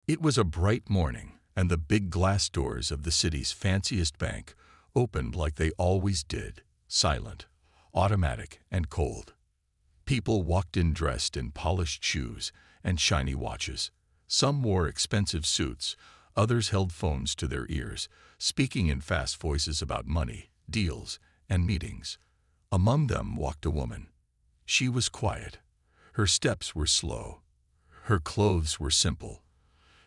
It was a bright morning, and the big glass doors of the city's fanciest bank opened like they always did, silent, automatic, and cold. People walked in dressed in polished shoes and shiny watches. Some wore expensive suits, others held phones to their ears, speaking in fast voices about money, deals, and meetings. Among them walked a woman. She was quiet. Her steps were slow. Her clothes were simple.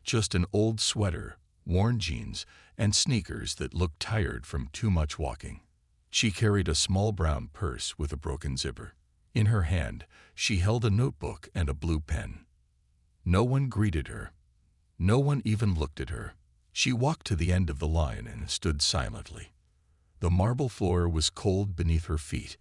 Just an old sweater, worn jeans, and sneakers that looked tired from too much walking. She carried a small brown purse with a broken zipper. In her hand, she held a notebook and a blue pen. No one greeted her. No one even looked at her. She walked to the end of the line and stood silently. The marble floor was cold beneath her feet.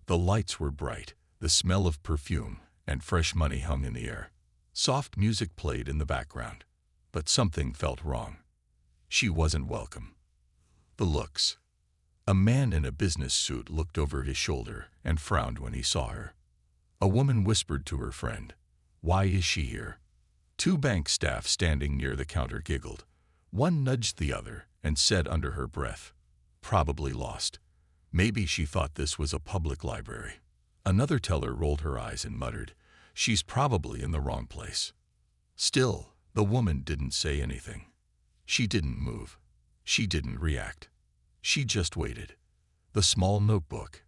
The lights were bright. The smell of perfume and fresh money hung in the air. Soft music played in the background, but something felt wrong. She wasn't welcome. The looks. A man in a business suit looked over his shoulder and frowned when he saw her. A woman whispered to her friend, "Why is she here?" Two bank staff standing near the counter giggled. One nudged the other and said under her breath, "Probably lost. Maybe she thought this was a public library." Another teller rolled her eyes and muttered, "She's probably in the wrong place." Still, the woman didn't say anything. She didn't move. She didn't react. She just waited. The small notebook.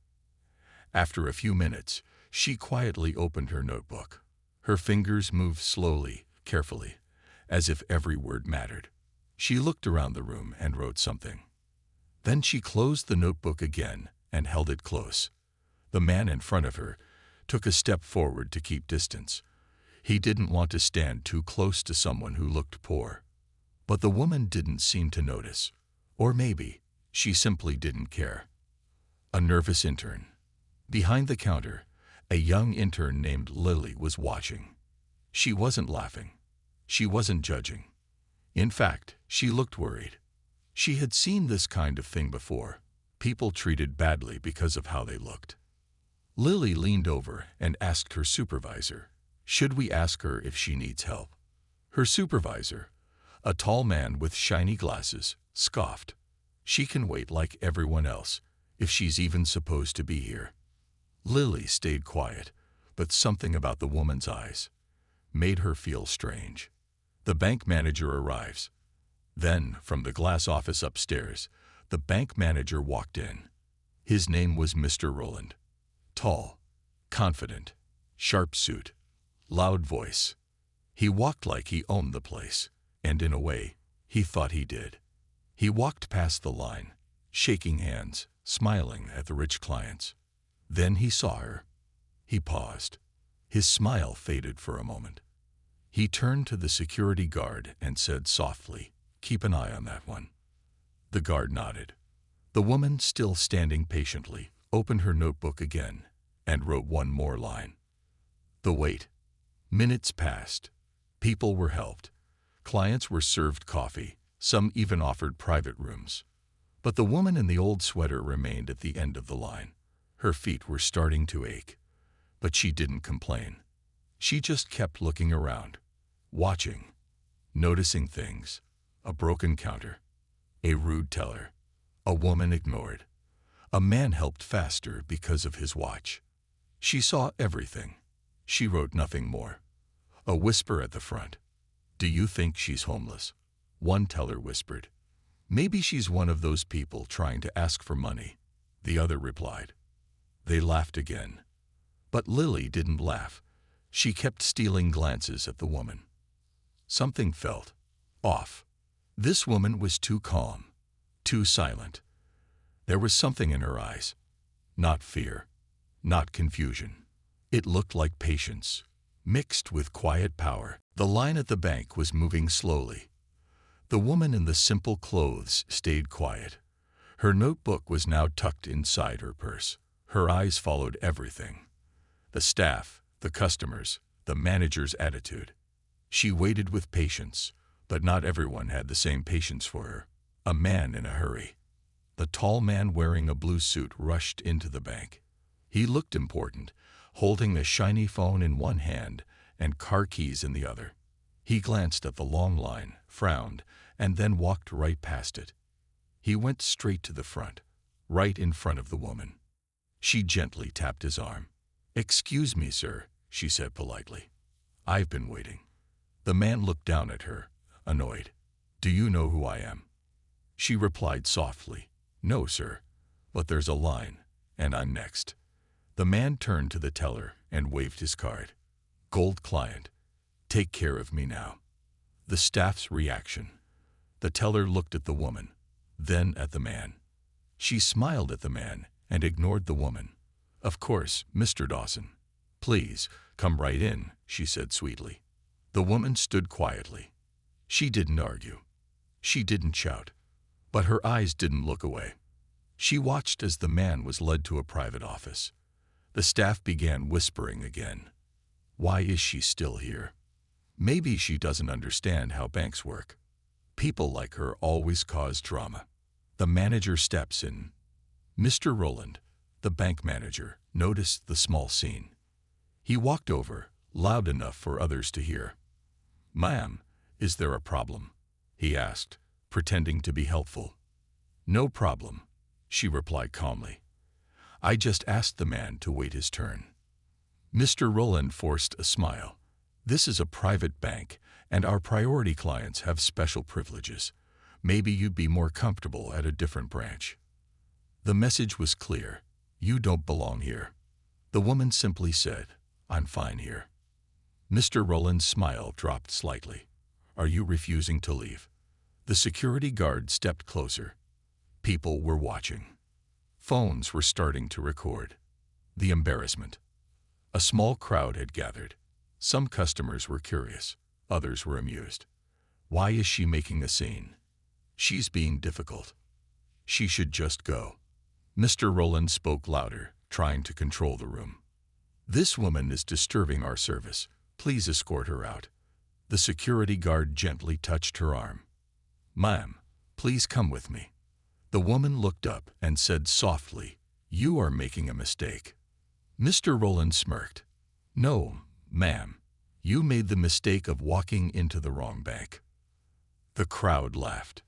After a few minutes, she quietly opened her notebook. Her fingers moved slowly, carefully, as if every word mattered. She looked around the room and wrote something. Then she closed the notebook again and held it close. The man in front of her took a step forward to keep distance. He didn't want to stand too close to someone who looked poor. But the woman didn't seem to notice. Or maybe she simply didn't care. A nervous intern. Behind the counter, a young intern named Lily was watching. She wasn't laughing. She wasn't judging. In fact, she looked worried. She had seen this kind of thing before. People treated badly because of how they looked. Lily leaned over and asked her supervisor, "Should we ask her if she needs help?" Her supervisor, a tall man with shiny glasses, scoffed. "She can wait like everyone else, if she's even supposed to be here." Lily stayed quiet, but something about the woman's eyes made her feel strange. The bank manager arrives. Then, from the glass office upstairs, the bank manager walked in. His name was Mr. Rowland. Tall, confident, sharp suit, loud voice. He walked like he owned the place, and in a way, he thought he did. He walked past the line, shaking hands, smiling at the rich clients. Then he saw her. He paused. His smile faded for a moment. He turned to the security guard and said softly, "Keep an eye on that one." The guard nodded. The woman, still standing patiently, opened her notebook again and wrote one more line. The wait. Minutes passed. People were helped. Clients were served coffee. Some even offered private rooms. But the woman in the old sweater remained at the end of the line. Her feet were starting to ache. But she didn't complain. She just kept looking around, watching, noticing things. A broken counter. A rude teller. A woman ignored. A man helped faster because of his watch. She saw everything. She wrote nothing more. A whisper at the front. "Do you think she's homeless?" One teller whispered. "Maybe she's one of those people trying to ask for money," the other replied. They laughed again. But Lily didn't laugh. She kept stealing glances at the woman. Something felt off. This woman was too calm, too silent. There was something in her eyes. Not fear, not confusion. It looked like patience, mixed with quiet power. The line at the bank was moving slowly. The woman in the simple clothes stayed quiet. Her notebook was now tucked inside her purse. Her eyes followed everything. The staff, the customers, the manager's attitude. She waited with patience, but not everyone had the same patience for her. A man in a hurry. The tall man wearing a blue suit rushed into the bank. He looked important, holding a shiny phone in one hand and car keys in the other. He glanced at the long line, frowned, and then walked right past it. He went straight to the front, right in front of the woman. She gently tapped his arm. "Excuse me, sir," she said politely. "I've been waiting." The man looked down at her, annoyed. "Do you know who I am?" She replied softly, "No, sir, but there's a line, and I'm next." The man turned to the teller and waved his card. "Gold client. Take care of me now." The staff's reaction. The teller looked at the woman, then at the man. She smiled at the man and ignored the woman. "Of course, Mr. Dawson. Please, come right in," she said sweetly. The woman stood quietly. She didn't argue. She didn't shout. But her eyes didn't look away. She watched as the man was led to a private office. The staff began whispering again. Why is she still here? Maybe she doesn't understand how banks work. People like her always cause drama. The manager steps in. Mr. Rowland, the bank manager, noticed the small scene. He walked over, loud enough for others to hear. "Ma'am, is there a problem?" he asked, pretending to be helpful. "No problem," she replied calmly. "I just asked the man to wait his turn." Mr. Rowland forced a smile. "This is a private bank, and our priority clients have special privileges. Maybe you'd be more comfortable at a different branch." The message was clear. You don't belong here. The woman simply said, "I'm fine here." Mr. Rowland's smile dropped slightly. "Are you refusing to leave?" The security guard stepped closer. People were watching. Phones were starting to record. The embarrassment. A small crowd had gathered. Some customers were curious. Others were amused. Why is she making a scene? She's being difficult. She should just go. Mr. Rowland spoke louder, trying to control the room. "This woman is disturbing our service. Please escort her out." The security guard gently touched her arm. "Ma'am, please come with me." The woman looked up and said softly, "You are making a mistake." Mr. Rowland smirked. "No, ma'am, you made the mistake of walking into the wrong bank." The crowd laughed.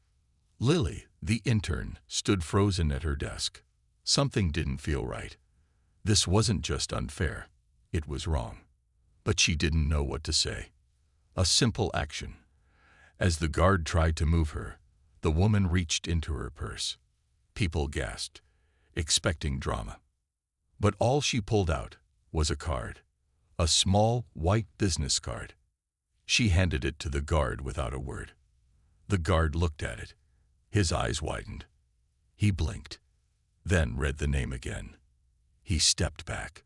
Lily, the intern, stood frozen at her desk. Something didn't feel right. This wasn't just unfair, it was wrong. But she didn't know what to say. A simple action. As the guard tried to move her, the woman reached into her purse. People gasped, expecting drama. But all she pulled out was a card. A small, white business card. She handed it to the guard without a word. The guard looked at it. His eyes widened. He blinked, then read the name again. He stepped back.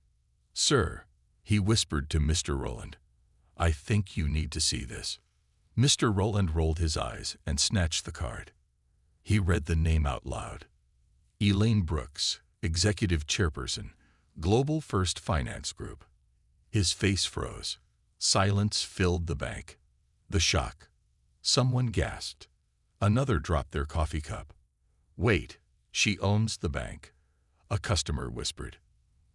"Sir," he whispered to Mr. Rowland, "I think you need to see this." Mr. Rowland rolled his eyes and snatched the card. He read the name out loud. Elaine Brooks, Executive Chairperson, Global First Finance Group. His face froze. Silence filled the bank. The shock. Someone gasped. Another dropped their coffee cup. "Wait, she owns the bank," a customer whispered.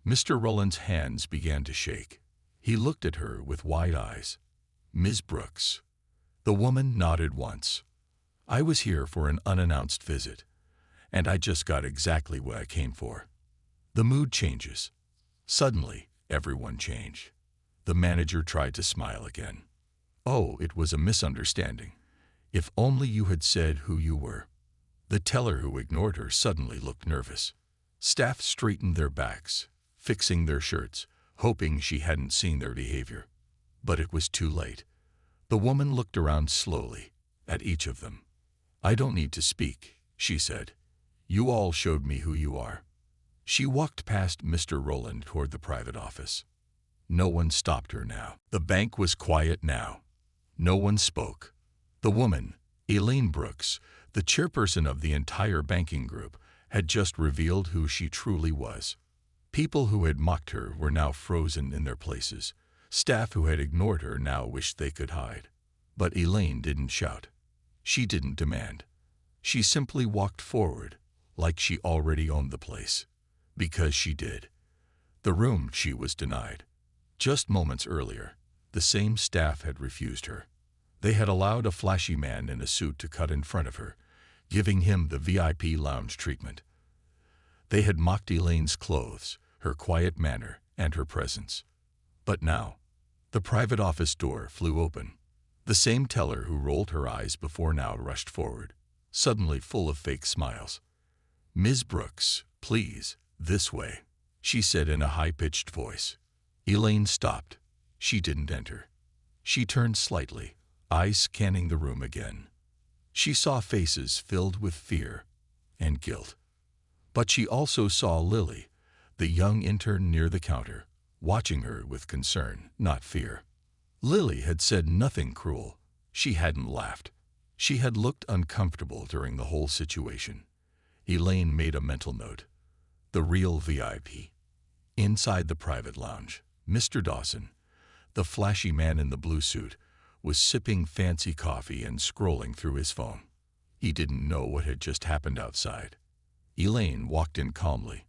Mr. Rowland's hands began to shake. He looked at her with wide eyes. "Ms. Brooks." The woman nodded once. "I was here for an unannounced visit, and I just got exactly what I came for." The mood changes. Suddenly, everyone changed. The manager tried to smile again. "Oh, it was a misunderstanding. If only you had said who you were." The teller who ignored her suddenly looked nervous. Staff straightened their backs, fixing their shirts, hoping she hadn't seen their behavior. But it was too late. The woman looked around slowly, at each of them. "I don't need to speak," she said. "You all showed me who you are." She walked past Mr. Rowland toward the private office. No one stopped her now. The bank was quiet now. No one spoke. The woman, Elaine Brooks, the chairperson of the entire banking group, had just revealed who she truly was. People who had mocked her were now frozen in their places. Staff who had ignored her now wished they could hide. But Elaine didn't shout. She didn't demand. She simply walked forward, like she already owned the place. Because she did. The room she was denied. Just moments earlier, the same staff had refused her. They had allowed a flashy man in a suit to cut in front of her, giving him the VIP lounge treatment. They had mocked Elaine's clothes, her quiet manner, and her presence. But now, the private office door flew open. The same teller who rolled her eyes before now rushed forward, suddenly full of fake smiles. "Ms. Brooks, please, this way," she said in a high-pitched voice. Elaine stopped. She didn't enter. She turned slightly, eyes scanning the room again. She saw faces filled with fear and guilt. But she also saw Lily, the young intern near the counter, watching her with concern, not fear. Lily had said nothing cruel. She hadn't laughed. She had looked uncomfortable during the whole situation. Elaine made a mental note. The real VIP. Inside the private lounge, Mr. Dawson, the flashy man in the blue suit, was sipping fancy coffee and scrolling through his phone. He didn't know what had just happened outside. Elaine walked in calmly.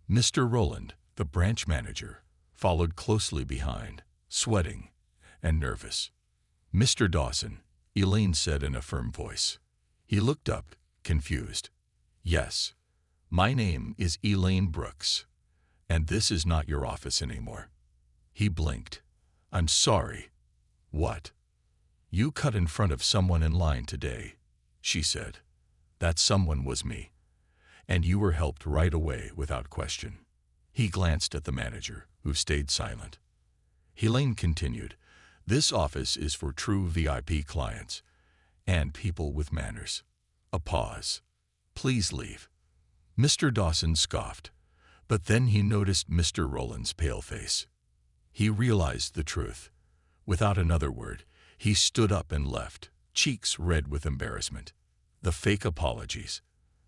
Mr. Rowland, the branch manager, followed closely behind, sweating and nervous. "Mr. Dawson," Elaine said in a firm voice. He looked up, confused. "Yes, my name is Elaine Brooks, and this is not your office anymore." He blinked. "I'm sorry." "What?" "You cut in front of someone in line today," she said. "That someone was me, and you were helped right away without question." He glanced at the manager, who stayed silent. Elaine continued, "This office is for true VIP clients and people with manners." A pause. "Please leave." Mr. Dawson scoffed, but then he noticed Mr. Rowland's pale face. He realized the truth. Without another word, he stood up and left, cheeks red with embarrassment. The fake apologies.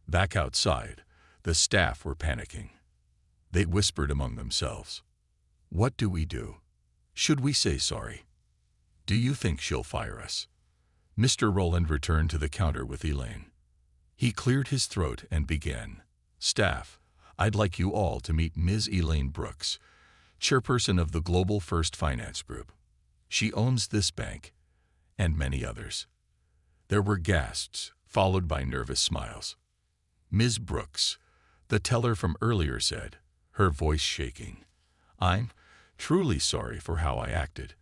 Back outside, the staff were panicking. They whispered among themselves. "What do we do? Should we say sorry? Do you think she'll fire us?" Mr. Rowland returned to the counter with Elaine. He cleared his throat and began. "Staff, I'd like you all to meet Ms. Elaine Brooks, chairperson of the Global First Finance Group. She owns this bank and many others." There were gasps, followed by nervous smiles. "Ms. Brooks," the teller from earlier said, her voice shaking, "I'm truly sorry for how I acted.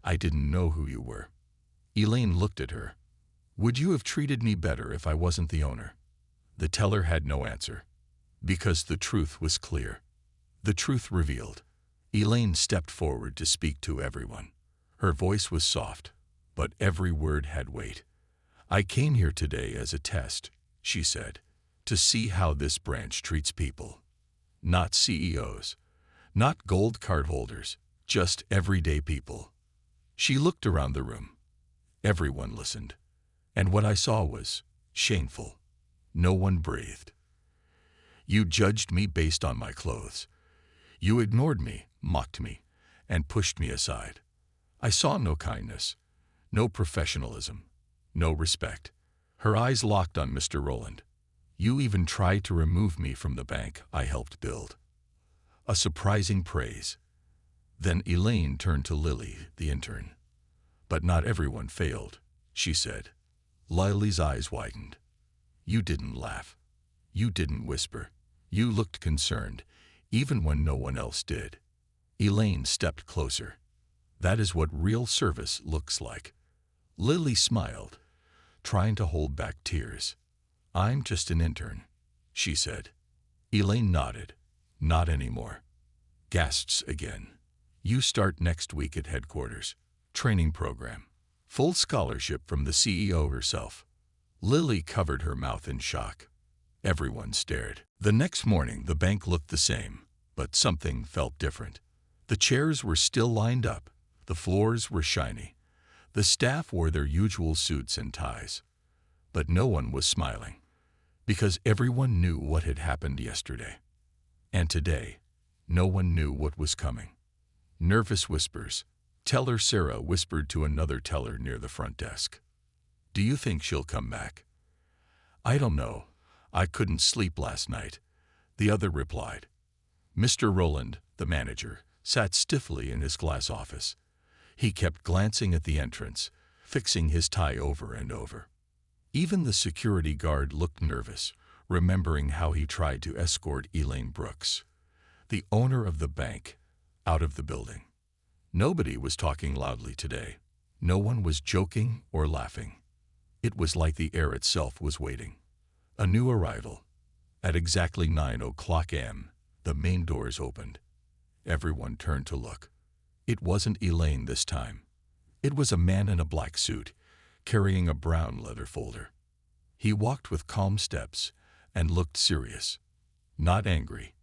I didn't know who you were." Elaine looked at her. "Would you have treated me better if I wasn't the owner?" The teller had no answer, because the truth was clear. The truth revealed. Elaine stepped forward to speak to everyone. Her voice was soft, but every word had weight. "I came here today as a test," she said, "to see how this branch treats people. Not CEOs, not gold card holders, just everyday people." She looked around the room. Everyone listened. And what I saw was shameful. No one breathed. "You judged me based on my clothes. You ignored me, mocked me, and pushed me aside. I saw no kindness, no professionalism, no respect." Her eyes locked on Mr. Rowland. "You even tried to remove me from the bank I helped build." A surprising praise. Then Elaine turned to Lily, the intern. "But not everyone failed," she said. Lily's eyes widened. "You didn't laugh. You didn't whisper. You looked concerned, even when no one else did." Elaine stepped closer. "That is what real service looks like." Lily smiled, trying to hold back tears. "I'm just an intern," she said. Elaine nodded. "Not anymore." Gasps again. "You start next week at headquarters. Training program. Full scholarship from the CEO herself." Lily covered her mouth in shock. Everyone stared. The next morning, the bank looked the same, but something felt different. The chairs were still lined up. The floors were shiny. The staff wore their usual suits and ties. But no one was smiling, because everyone knew what had happened yesterday. And today, no one knew what was coming. Nervous whispers. Teller Sarah whispered to another teller near the front desk. "Do you think she'll come back?" "I don't know. I couldn't sleep last night," the other replied. Mr. Rowland, the manager, sat stiffly in his glass office. He kept glancing at the entrance, fixing his tie over and over. Even the security guard looked nervous, remembering how he tried to escort Elaine Brooks, the owner of the bank, out of the building. Nobody was talking loudly today. No one was joking or laughing. It was like the air itself was waiting. A new arrival. At exactly 9:00 a.m., the main doors opened. Everyone turned to look. It wasn't Elaine this time. It was a man in a black suit, carrying a brown leather folder. He walked with calm steps and looked serious. Not angry,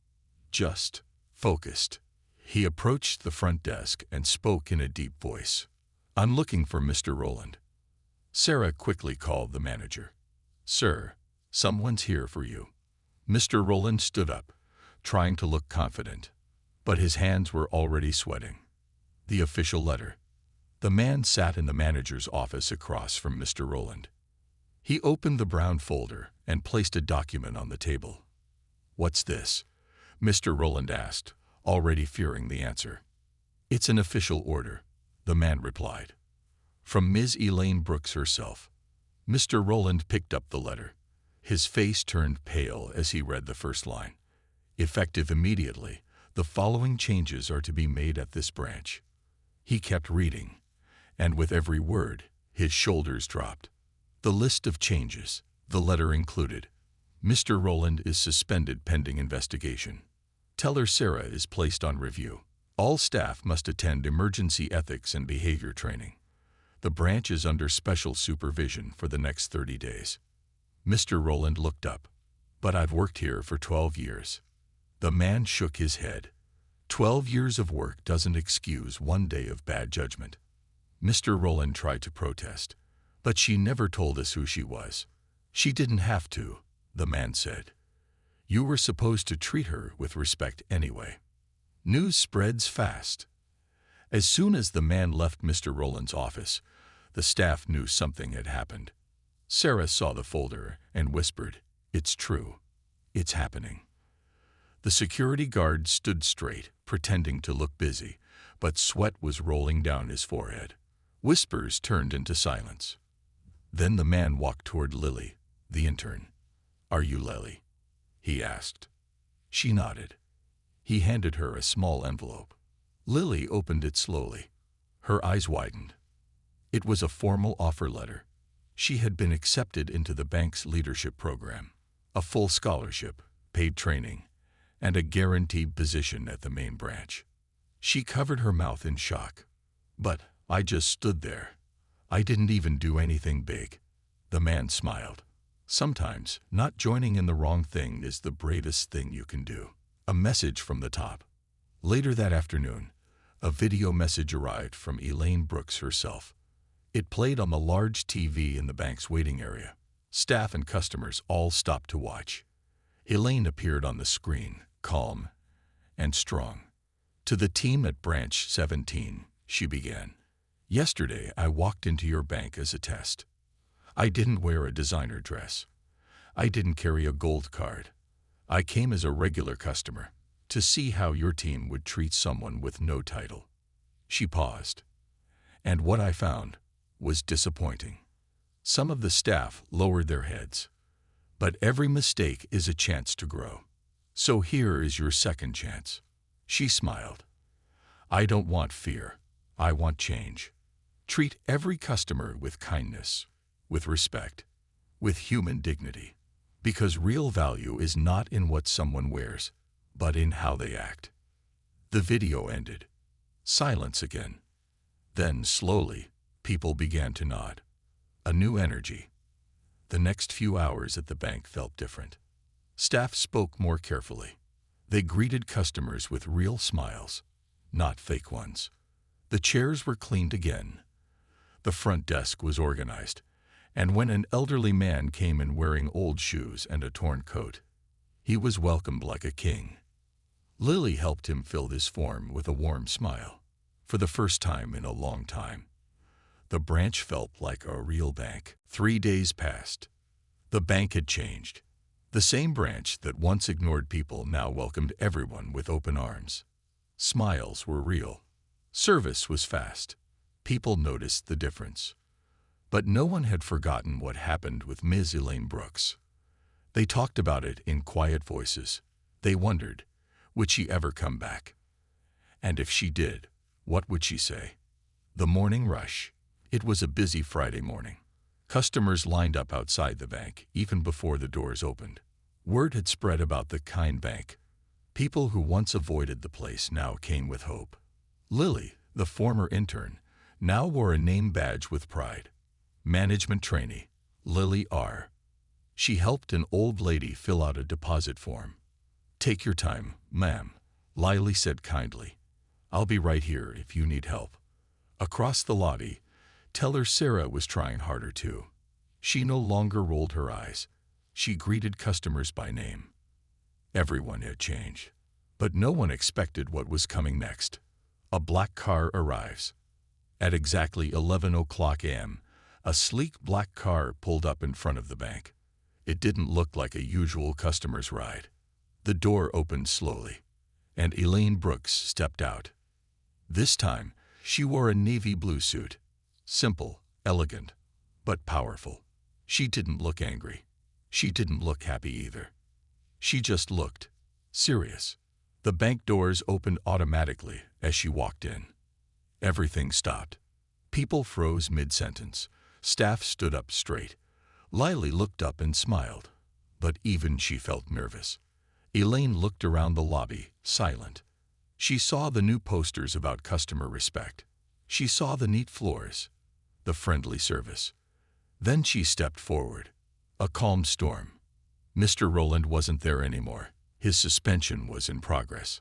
just focused. He approached the front desk and spoke in a deep voice. "I'm looking for Mr. Rowland." Sarah quickly called the manager. "Sir, someone's here for you." Mr. Rowland stood up, trying to look confident, but his hands were already sweating. The official letter. The man sat in the manager's office across from Mr. Rowland. He opened the brown folder and placed a document on the table. "What's this?" Mr. Rowland asked, already fearing the answer. "It's an official order," the man replied. "From Ms. Elaine Brooks herself." Mr. Rowland picked up the letter. His face turned pale as he read the first line. "Effective immediately, the following changes are to be made at this branch." He kept reading, and with every word, his shoulders dropped. The list of changes, the letter included. "Mr. Rowland is suspended pending investigation. Teller Sarah is placed on review. All staff must attend emergency ethics and behavior training. The branch is under special supervision for the next 30 days. Mr. Rowland looked up. "But I've worked here for 12 years. The man shook his head. 12 years of work doesn't excuse one day of bad judgment. Mr. Rowland tried to protest, but she never told us who she was. She didn't have to, the man said. You were supposed to treat her with respect anyway. News spreads fast. As soon as the man left Mr. Rowland's office, the staff knew something had happened. Sarah saw the folder and whispered, "It's true. It's happening." The security guard stood straight, pretending to look busy, but sweat was rolling down his forehead. Whispers turned into silence. Then the man walked toward Lily, the intern. "Are you Lily?" he asked. She nodded. He handed her a small envelope. Lily opened it slowly. Her eyes widened. It was a formal offer letter. She had been accepted into the bank's leadership program, a full scholarship, paid training, and a guaranteed position at the main branch. She covered her mouth in shock. "But I just stood there. I didn't even do anything big." The man smiled. "Sometimes not joining in the wrong thing is the bravest thing you can do." A message from the top. Later that afternoon, a video message arrived from Elaine Brooks herself. It played on the large TV in the bank's waiting area. Staff and customers all stopped to watch. Elaine appeared on the screen, calm and strong. "To the team at Branch 17, she began. "Yesterday I walked into your bank as a test. I didn't wear a designer dress. I didn't carry a gold card. I came as a regular customer to see how your team would treat someone with no title." She paused. "And what I found was disappointing. Some of the staff lowered their heads. But every mistake is a chance to grow. So here is your second chance." She smiled. "I don't want fear. I want change. Treat every customer with kindness, with respect, with human dignity. Because real value is not in what someone wears, but in how they act." The video ended. Silence again. Then, slowly, people began to nod. A new energy. The next few hours at the bank felt different. Staff spoke more carefully. They greeted customers with real smiles, not fake ones. The chairs were cleaned again. The front desk was organized, and when an elderly man came in wearing old shoes and a torn coat, he was welcomed like a king. Lily helped him fill his form with a warm smile. For the first time in a long time, the branch felt like a real bank. 3 days passed. The bank had changed. The same branch that once ignored people now welcomed everyone with open arms. Smiles were real. Service was fast. People noticed the difference. But no one had forgotten what happened with Ms. Elaine Brooks. They talked about it in quiet voices. They wondered, would she ever come back? And if she did, what would she say? The morning rush. It was a busy Friday morning. Customers lined up outside the bank even before the doors opened. Word had spread about the kind bank. People who once avoided the place now came with hope. Lily, the former intern, now wore a name badge with pride. Management trainee, Lily R. She helped an old lady fill out a deposit form. "Take your time, ma'am," Lily said kindly. "I'll be right here if you need help." Across the lobby, teller Sarah was trying harder too. She no longer rolled her eyes. She greeted customers by name. Everyone had changed. But no one expected what was coming next. A black car arrives. At exactly 11 o'clock a.m., a sleek black car pulled up in front of the bank. It didn't look like a usual customer's ride. The door opened slowly, and Elaine Brooks stepped out. This time, she wore a navy blue suit. Simple, elegant, but powerful. She didn't look angry. She didn't look happy either. She just looked serious. The bank doors opened automatically as she walked in. Everything stopped. People froze mid-sentence. Staff stood up straight. Lily looked up and smiled, but even she felt nervous. Elaine looked around the lobby, silent. She saw the new posters about customer respect. She saw the neat floors, the friendly service. Then she stepped forward. A calm storm. Mr. Rowland wasn't there anymore. His suspension was in progress.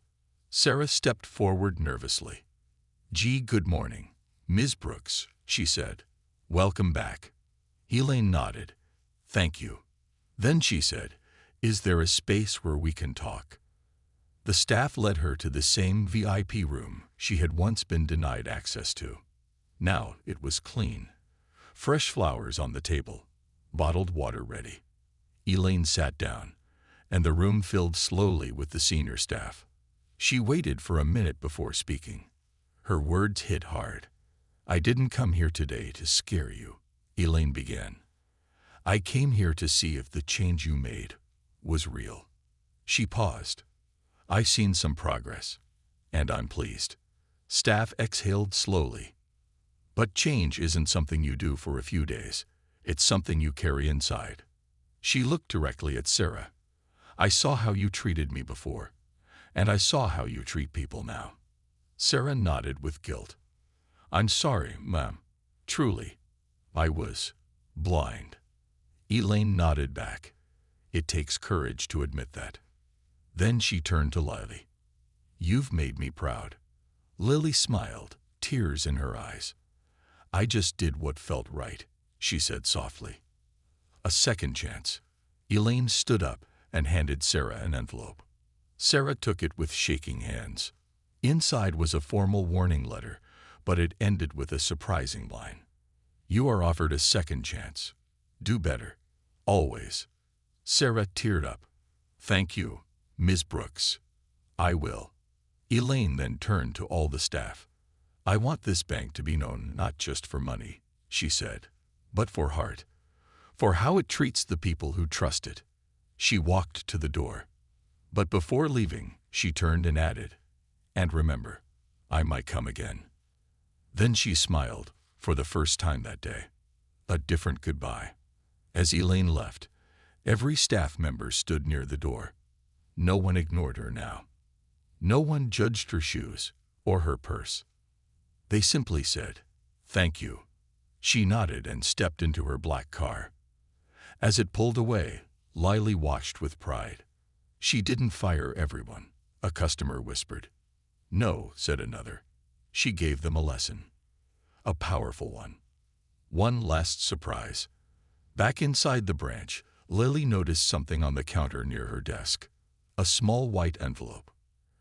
Sarah stepped forward nervously. "Good morning, Ms. Brooks," she said. "Welcome back." Elaine nodded. "Thank you." Then she said, "Is there a space where we can talk?" The staff led her to the same VIP room she had once been denied access to. Now it was clean. Fresh flowers on the table, bottled water ready. Elaine sat down, and the room filled slowly with the senior staff. She waited for a minute before speaking. Her words hit hard. "I didn't come here today to scare you," Elaine began. "I came here to see if the change you made was real." She paused. "I've seen some progress, and I'm pleased." Staff exhaled slowly. "But change isn't something you do for a few days. It's something you carry inside." She looked directly at Sarah. "I saw how you treated me before, and I saw how you treat people now." Sarah nodded with guilt. "I'm sorry, ma'am. Truly, I was blind." Elaine nodded back. "It takes courage to admit that." Then she turned to Lily. "You've made me proud." Lily smiled, tears in her eyes. "I just did what felt right," she said softly. "A second chance." Elaine stood up and handed Sarah an envelope. Sarah took it with shaking hands. Inside was a formal warning letter, but it ended with a surprising line. "You are offered a second chance. Do better. Always." Sarah teared up. "Thank you, Ms. Brooks. I will." Elaine then turned to all the staff. "I want this bank to be known not just for money," she said, "but for heart, for how it treats the people who trust it." She walked to the door. But before leaving, she turned and added, "And remember, I might come again." Then she smiled, for the first time that day. A different goodbye. As Elaine left, every staff member stood near the door. No one ignored her now. No one judged her shoes or her purse. They simply said, "Thank you." She nodded and stepped into her black car. As it pulled away, Lily watched with pride. "She didn't fire everyone," a customer whispered. "No," said another. "She gave them a lesson. A powerful one." One last surprise. Back inside the branch, Lily noticed something on the counter near her desk. A small white envelope.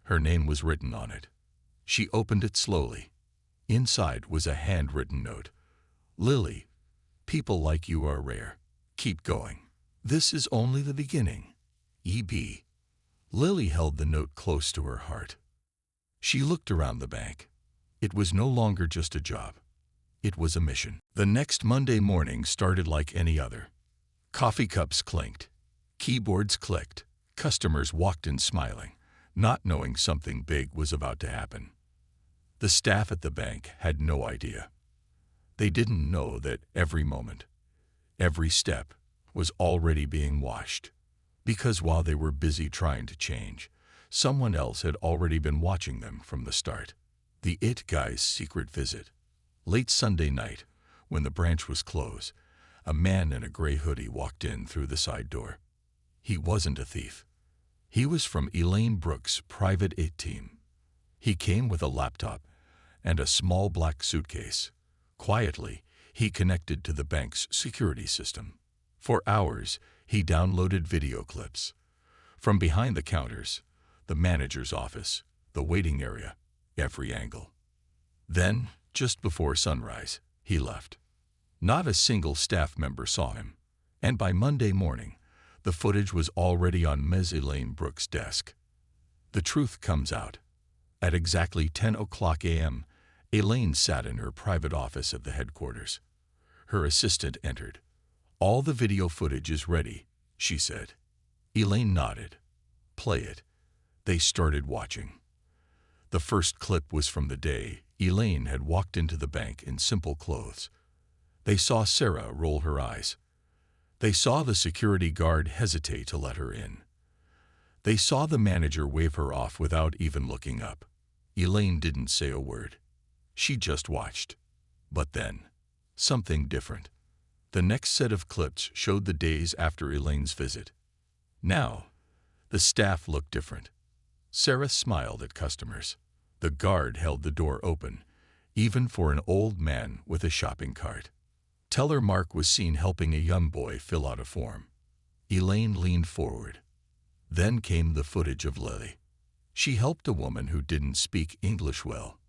Her name was written on it. She opened it slowly. Inside was a handwritten note. "Lily, people like you are rare. Keep going. This is only the beginning. E.B." Lily held the note close to her heart. She looked around the bank. It was no longer just a job. It was a mission. The next Monday morning started like any other. Coffee cups clinked. Keyboards clicked. Customers walked in smiling, not knowing something big was about to happen. The staff at the bank had no idea. They didn't know that every moment, every step, was already being watched. Because while they were busy trying to change, someone else had already been watching them from the start. The It Guy's secret visit. Late Sunday night, when the branch was closed, a man in a gray hoodie walked in through the side door. He wasn't a thief. He was from Elaine Brooks' private IT team. He came with a laptop and a small black suitcase. Quietly, he connected to the bank's security system. For hours, he downloaded video clips. From behind the counters, the manager's office, the waiting area, every angle. Then, just before sunrise, he left. Not a single staff member saw him, and by Monday morning, the footage was already on Ms. Elaine Brooks' desk. The truth comes out. At exactly 10 o'clock a.m., Elaine sat in her private office at the headquarters. Her assistant entered. "All the video footage is ready," she said. Elaine nodded. "Play it." They started watching. The first clip was from the day Elaine had walked into the bank in simple clothes. They saw Sarah roll her eyes. They saw the security guard hesitate to let her in. They saw the manager wave her off without even looking up. Elaine didn't say a word. She just watched. But then, something different. The next set of clips showed the days after Elaine's visit. Now, the staff looked different. Sarah smiled at customers. The guard held the door open, even for an old man with a shopping cart. Teller Mark was seen helping a young boy fill out a form. Elaine leaned forward. Then came the footage of Lily. She helped a woman who didn't speak English well.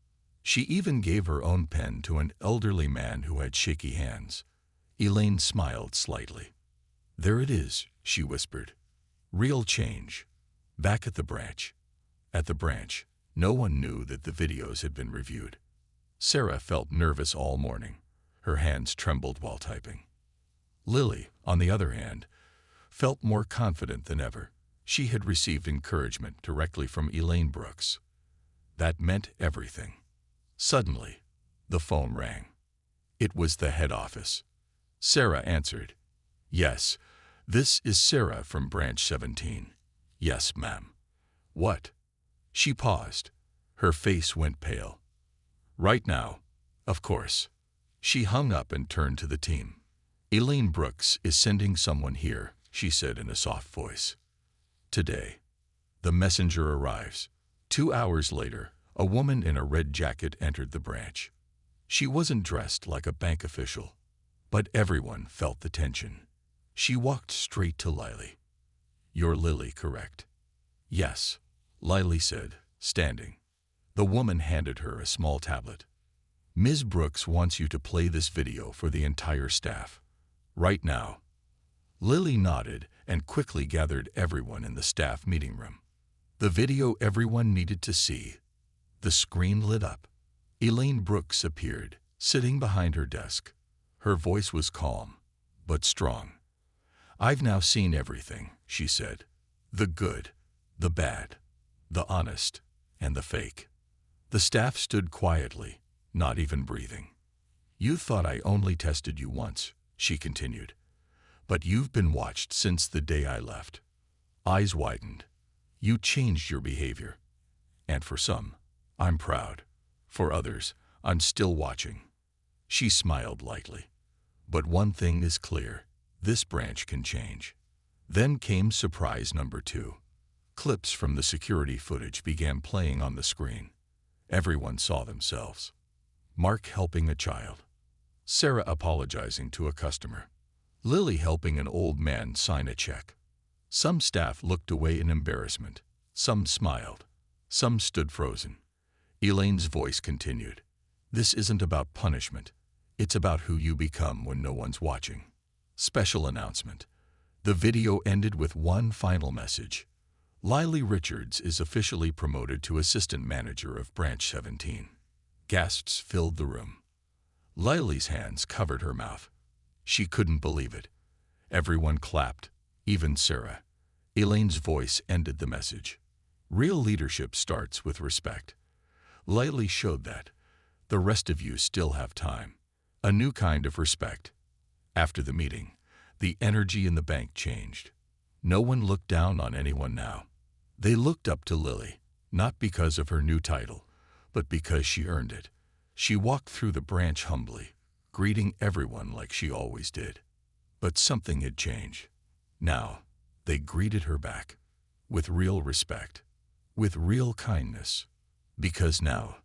She even gave her own pen to an elderly man who had shaky hands. Elaine smiled slightly. "There it is," she whispered. "Real change. Back at the branch." At the branch, no one knew that the videos had been reviewed. Sarah felt nervous all morning. Her hands trembled while typing. Lily, on the other hand, felt more confident than ever. She had received encouragement directly from Elaine Brooks. That meant everything. Suddenly, the phone rang. It was the head office. Sarah answered. "Yes, this is Sarah from Branch 17. "Yes, ma'am." "What?" She paused. Her face went pale. "Right now, of course." She hung up and turned to the team. "Elaine Brooks is sending someone here," she said in a soft voice. "Today." The messenger arrives. 2 hours later, a woman in a red jacket entered the branch. She wasn't dressed like a bank official, but everyone felt the tension. She walked straight to Lily. "You're Lily, correct?" "Yes," Lily said, standing. The woman handed her a small tablet. "Ms. Brooks wants you to play this video for the entire staff. Right now." Lily nodded and quickly gathered everyone in the staff meeting room. The video everyone needed to see. The screen lit up. Elaine Brooks appeared, sitting behind her desk. Her voice was calm, but strong. "I've now seen everything," she said. "The good, the bad, the honest, and the fake." The staff stood quietly, not even breathing. "You thought I only tested you once," she continued. "But you've been watched since the day I left." Eyes widened. "You changed your behavior. And for some, I'm proud. For others, I'm still watching." She smiled lightly. "But one thing is clear. This branch can change." Then came surprise number 2. Clips from the security footage began playing on the screen. Everyone saw themselves. Mark helping a child. Sarah apologizing to a customer. Lily helping an old man sign a check. Some staff looked away in embarrassment. Some smiled. Some stood frozen. Elaine's voice continued. "This isn't about punishment. It's about who you become when no one's watching." Special announcement. The video ended with one final message. Lily Richards is officially promoted to assistant manager of Branch 17. Gasps filled the room. Lily's hands covered her mouth. She couldn't believe it. Everyone clapped, even Sarah. Elaine's voice ended the message. Real leadership starts with respect. Lily showed that. The rest of you still have time. A new kind of respect. After the meeting, the energy in the bank changed. No one looked down on anyone now. They looked up to Lily, not because of her new title, but because she earned it. She walked through the branch humbly, greeting everyone like she always did. But something had changed. Now, they greeted her back, with real respect, with real kindness, because now,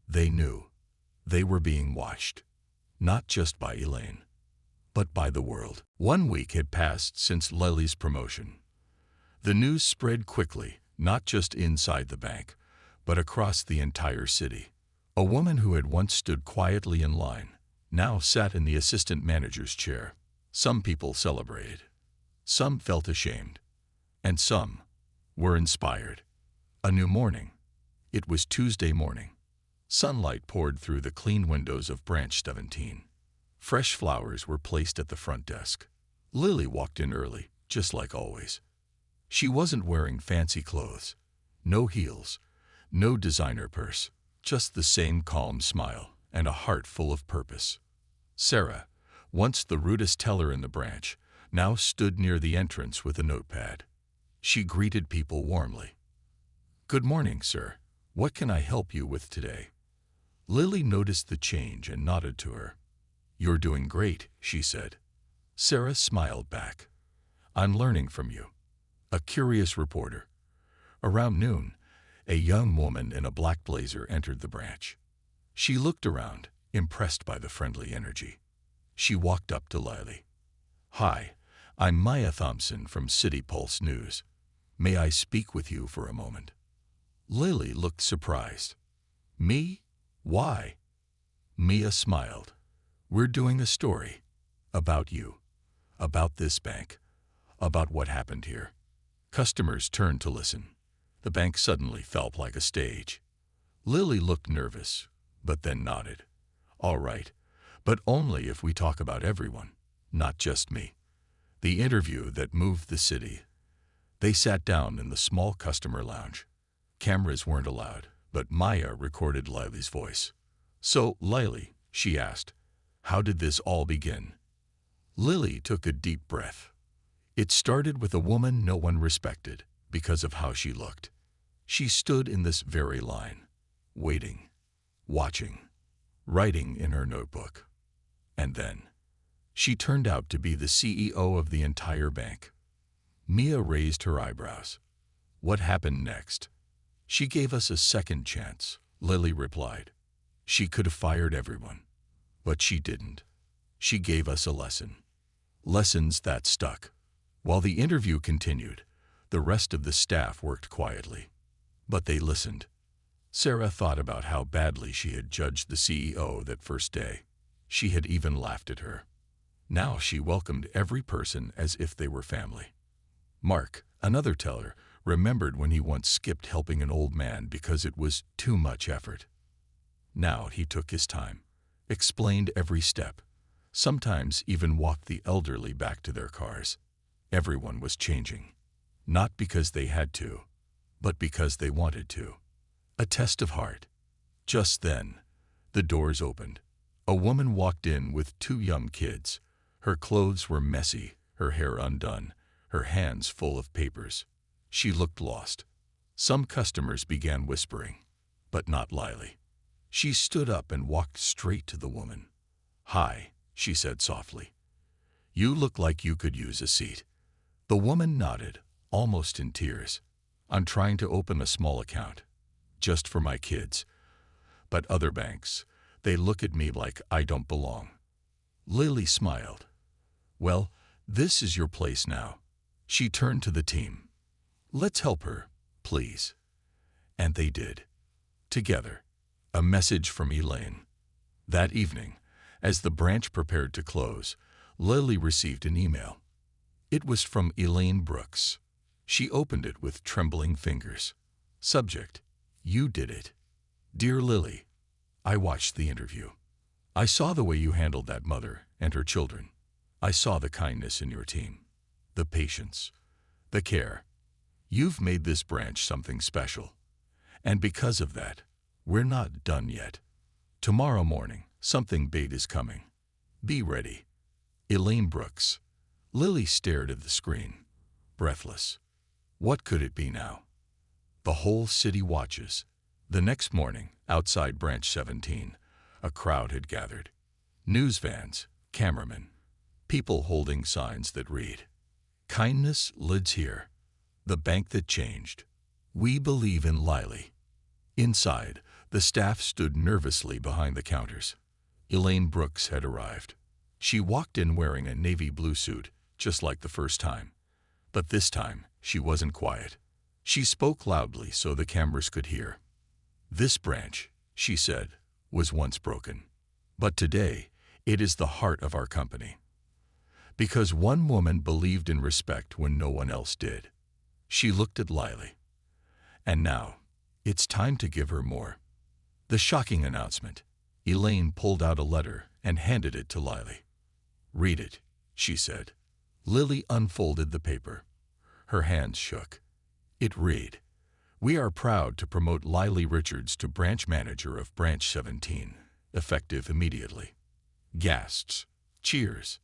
they knew, they were being watched, not just by Elaine, but by the world. 1 week had passed since Lily's promotion. The news spread quickly, not just inside the bank, but across the entire city. A woman who had once stood quietly in line now sat in the assistant manager's chair. Some people celebrated. Some felt ashamed. And some were inspired. A new morning. It was Tuesday morning. Sunlight poured through the clean windows of Branch 17. Fresh flowers were placed at the front desk. Lily walked in early, just like always. She wasn't wearing fancy clothes. No heels. No designer purse. Just the same calm smile and a heart full of purpose. Sarah, once the rudest teller in the branch, now stood near the entrance with a notepad. She greeted people warmly. "Good morning, sir. What can I help you with today?" Lily noticed the change and nodded to her. "You're doing great," she said. Sarah smiled back. "I'm learning from you." A curious reporter. Around noon, a young woman in a black blazer entered the branch. She looked around, impressed by the friendly energy. She walked up to Lily. "Hi, I'm Maya Thompson from City Pulse News. May I speak with you for a moment?" Lily looked surprised. "Me? Why?" Mia smiled. "We're doing a story. About you. About this bank. About what happened here." Customers turned to listen. The bank suddenly felt like a stage. Lily looked nervous, but then nodded. "All right, but only if we talk about everyone, not just me." The interview that moved the city. They sat down in the small customer lounge. Cameras weren't allowed, but Maya recorded Lily's voice. "So, Lily," she asked, "how did this all begin?" Lily took a deep breath. It started with a woman no one respected because of how she looked. She stood in this very line, waiting, watching, writing in her notebook. And then, she turned out to be the CEO of the entire bank. Mia raised her eyebrows. "What happened next?" "She gave us a second chance," Lily replied. "She could have fired everyone, but she didn't. She gave us a lesson. Lessons that stuck." While the interview continued, the rest of the staff worked quietly. But they listened. Sarah thought about how badly she had judged the CEO that first day. She had even laughed at her. Now she welcomed every person as if they were family. Mark, another teller, remembered when he once skipped helping an old man because it was too much effort. Now he took his time, explained every step, sometimes even walked the elderly back to their cars. Everyone was changing, not because they had to, but because they wanted to. A test of heart. Just then, the doors opened. A woman walked in with 2 young kids. Her clothes were messy, her hair undone, her hands full of papers. She looked lost. Some customers began whispering, but not Lily. She stood up and walked straight to the woman. "Hi," she said softly. "You look like you could use a seat." The woman nodded, almost in tears. "I'm trying to open a small account, just for my kids. But other banks, they look at me like I don't belong." Lily smiled. "Well, this is your place now." She turned to the team. "Let's help her, please." And they did. Together. A message from Elaine. That evening, as the branch prepared to close, Lily received an email. It was from Elaine Brooks. She opened it with trembling fingers. Subject: "You did it. Dear Lily, I watched the interview. I saw the way you handled that mother and her children. I saw the kindness in your team, the patience, the care. You've made this branch something special. And because of that, we're not done yet. Tomorrow morning, something big is coming. Be ready. Elaine Brooks. Lily stared at the screen, breathless. What could it be now? The whole city watches. The next morning, outside Branch 17, a crowd had gathered. News vans, cameramen, people holding signs that read, "Kindness lives here. The bank that changed. We believe in Lily." Inside, the staff stood nervously behind the counters. Elaine Brooks had arrived. She walked in wearing a navy blue suit, just like the first time. But this time, she wasn't quiet. She spoke loudly so the cameras could hear. "This branch," she said, "was once broken. But today, it is the heart of our company. Because one woman believed in respect when no one else did." She looked at Lily. "And now, it's time to give her more." The shocking announcement. Elaine pulled out a letter and handed it to Lily. "Read it," she said. Lily unfolded the paper. Her hands shook. It read, "We are proud to promote Lily Richards to branch manager of Branch 17, effective immediately." Gasps, cheers,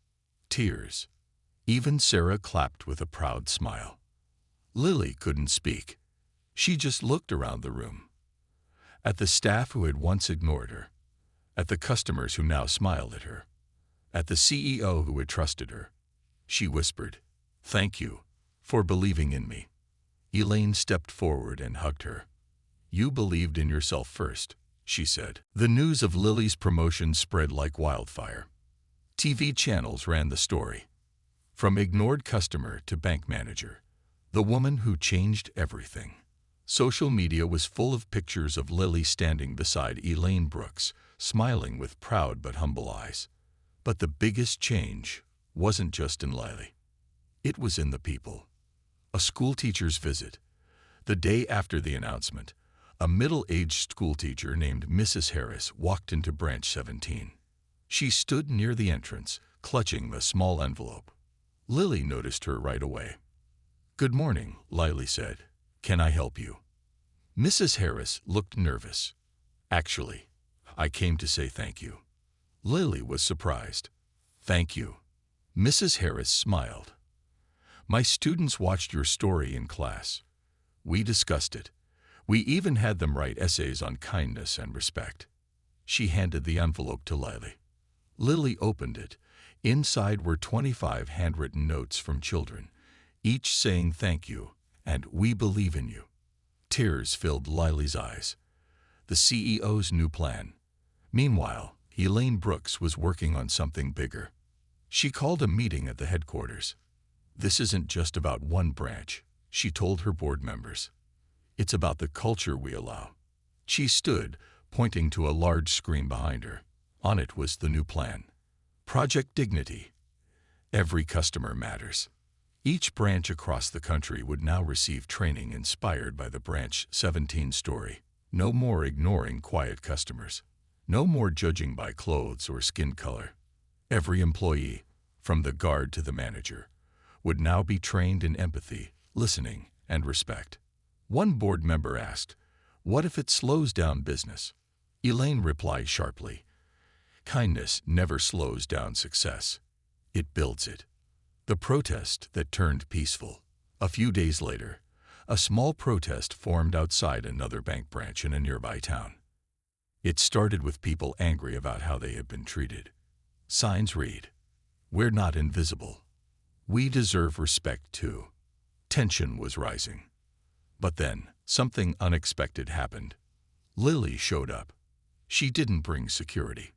tears. Even Sarah clapped with a proud smile. Lily couldn't speak. She just looked around the room. At the staff who had once ignored her. At the customers who now smiled at her. At the CEO who had trusted her. She whispered, "Thank you for believing in me." Elaine stepped forward and hugged her. "You believed in yourself first," she said. The news of Lily's promotion spread like wildfire. TV channels ran the story. From ignored customer to bank manager, the woman who changed everything. Social media was full of pictures of Lily standing beside Elaine Brooks, smiling with proud but humble eyes. But the biggest change wasn't just in Lily. It was in the people. A schoolteacher's visit. The day after the announcement, a middle-aged schoolteacher named Mrs. Harris walked into Branch 17. She stood near the entrance, clutching a small envelope. Lily noticed her right away. "Good morning," Lily said. "Can I help you?" Mrs. Harris looked nervous. "Actually, I came to say thank you." Lily was surprised. "Thank you." Mrs. Harris smiled. "My students watched your story in class. We discussed it. We even had them write essays on kindness and respect." She handed the envelope to Lily. Lily opened it. Inside were 25 handwritten notes from children, each saying thank you and "we believe in you." Tears filled Lily's eyes. The CEO's new plan. Meanwhile, Elaine Brooks was working on something bigger. She called a meeting at the headquarters. "This isn't just about one branch," she told her board members. "It's about the culture we allow." She stood, pointing to a large screen behind her. On it was the new plan. Project Dignity. Every customer matters. Each branch across the country would now receive training inspired by the Branch 17 story. No more ignoring quiet customers. No more judging by clothes or skin color. Every employee, from the guard to the manager, would now be trained in empathy, listening, and respect. One board member asked, "What if it slows down business?" Elaine replied sharply, "Kindness never slows down success. It builds it." The protest that turned peaceful. A few days later, a small protest formed outside another bank branch in a nearby town. It started with people angry about how they had been treated. Signs read, "We're not invisible. We deserve respect too." Tension was rising. But then, something unexpected happened. Lily showed up. She didn't bring security.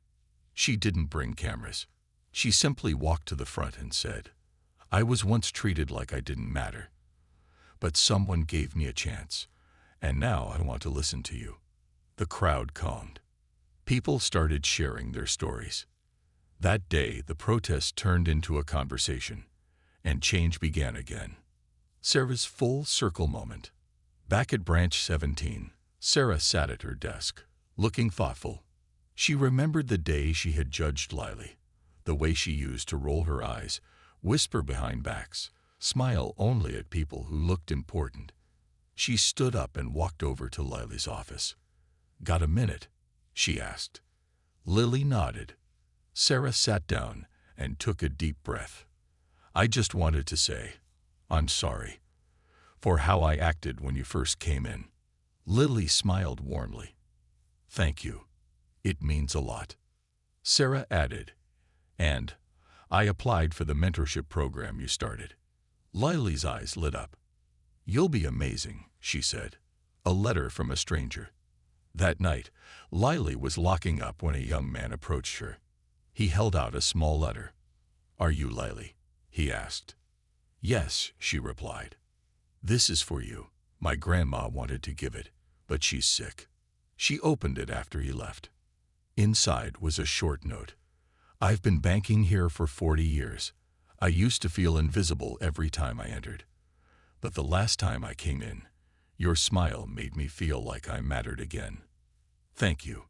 She didn't bring cameras. She simply walked to the front and said, "I was once treated like I didn't matter. But someone gave me a chance, and now I want to listen to you." The crowd calmed. People started sharing their stories. That day, the protest turned into a conversation, and change began again. Sarah's full circle moment. Back at Branch 17, Sarah sat at her desk, looking thoughtful. She remembered the day she had judged Lily, the way she used to roll her eyes, whisper behind backs, smile only at people who looked important. She stood up and walked over to Lily's office. "Got a minute?" she asked. Lily nodded. Sarah sat down and took a deep breath. "I just wanted to say, I'm sorry for how I acted when you first came in." Lily smiled warmly. "Thank you. It means a lot." Sarah added, "And I applied for the mentorship program you started." Lily's eyes lit up. "You'll be amazing," she said. A letter from a stranger. That night, Lily was locking up when a young man approached her. He held out a small letter. "Are you Lily?" he asked. "Yes," she replied. "This is for you. My grandma wanted to give it, but she's sick." She opened it after he left. Inside was a short note. "I've been banking here for 40 years. I used to feel invisible every time I entered. But the last time I came in, your smile made me feel like I mattered again. Thank you."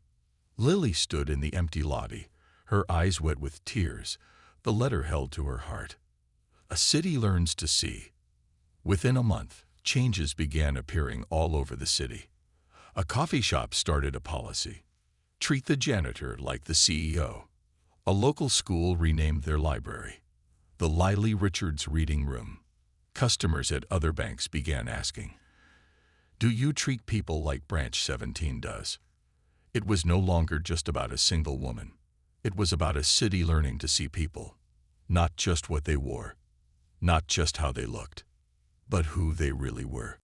Lily stood in the empty lobby, her eyes wet with tears, the letter held to her heart. A city learns to see. Within a month, changes began appearing all over the city. A coffee shop started a policy: treat the janitor like the CEO. A local school renamed their library the Lily Richards Reading Room. Customers at other banks began asking, "Do you treat people like Branch 17 does?" It was no longer just about a single woman. It was about a city learning to see people, not just what they wore, not just how they looked, but who they really were.